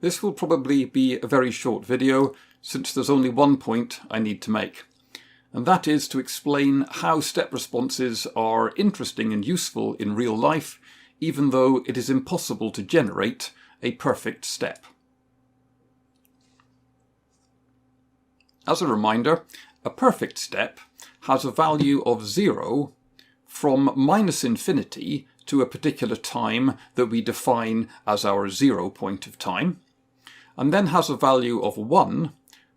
This will probably be a very short video since there's only one point I need to make, and that is to explain how step responses are interesting and useful in real life, even though it is impossible to generate a perfect step. As a reminder, a perfect step has a value of 0 from -infinity to a particular time that we define as our 0 point of time, and then has a value of 1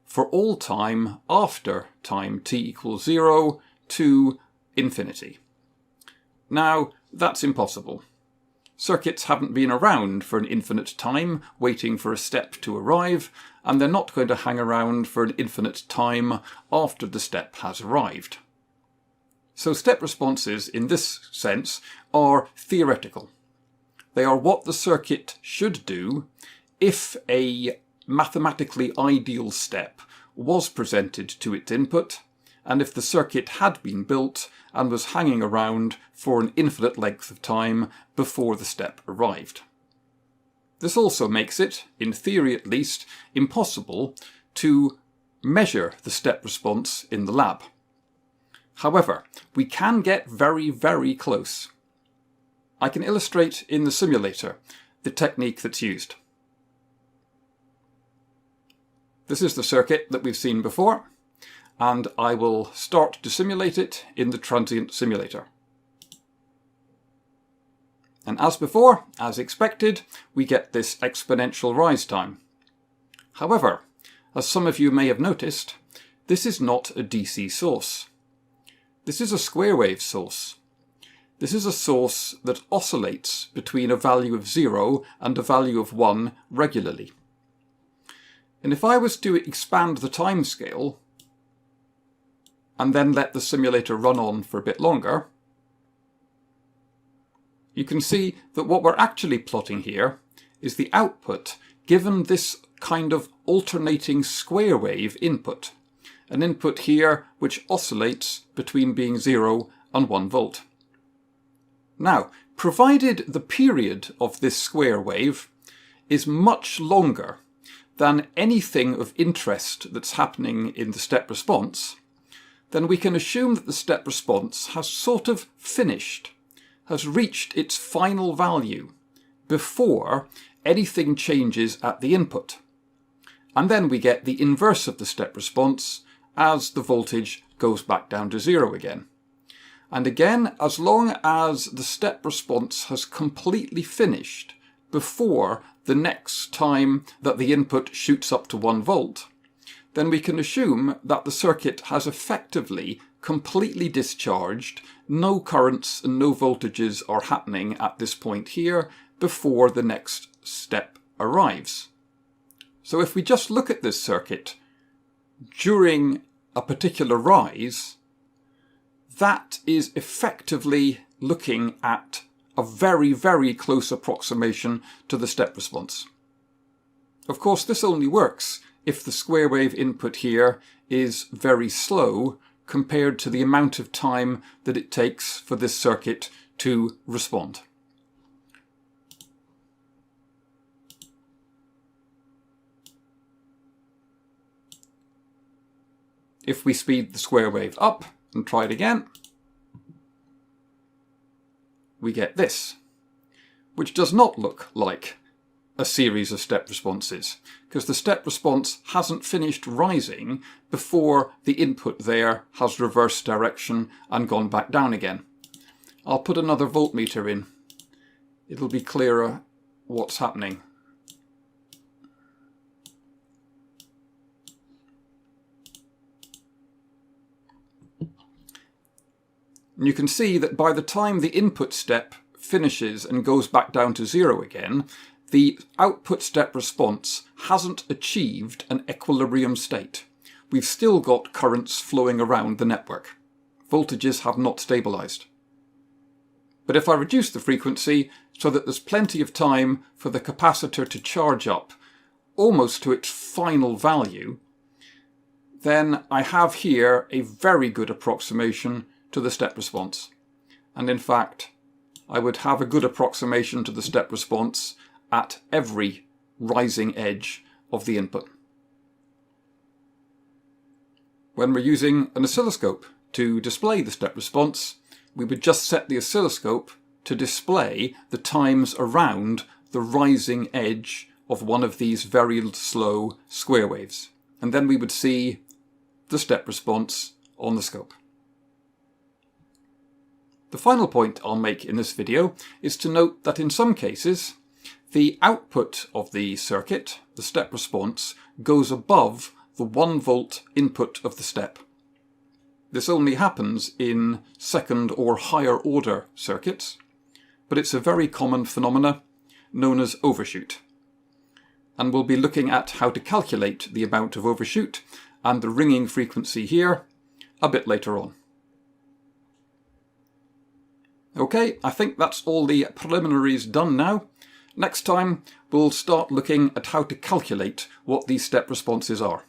for all time after time t equals 0 to infinity. Now, that's impossible. Circuits haven't been around for an infinite time waiting for a step to arrive, and they're not going to hang around for an infinite time after the step has arrived. So step responses in this sense are theoretical. They are what the circuit should do if a mathematically ideal step was presented to its input, and if the circuit had been built and was hanging around for an infinite length of time before the step arrived. This also makes it, in theory at least, impossible to measure the step response in the lab. However, we can get very, very close. I can illustrate in the simulator the technique that's used. This is the circuit that we've seen before, and I will start to simulate it in the transient simulator. And as before, as expected, we get this exponential rise time. However, as some of you may have noticed, this is not a DC source. This is a square wave source. This is a source that oscillates between a value of 0 and a value of 1 regularly. And if I was to expand the timescale and then let the simulator run on for a bit longer, you can see that what we're actually plotting here is the output given this kind of alternating square wave input. An input here which oscillates between being 0 and 1 volt. Now, provided the period of this square wave is much longer than anything of interest that's happening in the step response, then we can assume that the step response has sort of finished, has reached its final value before anything changes at the input. And then we get the inverse of the step response as the voltage goes back down to 0 again. And again, as long as the step response has completely finished before the next time that the input shoots up to 1 volt, then we can assume that the circuit has effectively completely discharged, no currents and no voltages are happening at this point here before the next step arrives. So if we just look at this circuit during a particular rise, that is effectively looking at a very, very close approximation to the step response. Of course, this only works if the square wave input here is very slow compared to the amount of time that it takes for this circuit to respond. If we speed the square wave up and try it again, we get this, which does not look like a series of step responses, because the step response hasn't finished rising before the input there has reversed direction and gone back down again. I'll put another voltmeter in. It'll be clearer what's happening. And you can see that by the time the input step finishes and goes back down to 0 again, the output step response hasn't achieved an equilibrium state. We've still got currents flowing around the network. Voltages have not stabilized. But if I reduce the frequency so that there's plenty of time for the capacitor to charge up almost to its final value, then I have here a very good approximation to the step response. And in fact, I would have a good approximation to the step response at every rising edge of the input. When we're using an oscilloscope to display the step response, we would just set the oscilloscope to display the times around the rising edge of one of these very slow square waves. And then we would see the step response on the scope. The final point I'll make in this video is to note that in some cases, the output of the circuit, the step response, goes above the 1 volt input of the step. This only happens in second or higher order circuits, but it's a very common phenomena known as overshoot. And we'll be looking at how to calculate the amount of overshoot and the ringing frequency here a bit later on. Okay, I think that's all the preliminaries done now. Next time we'll start looking at how to calculate what these step responses are.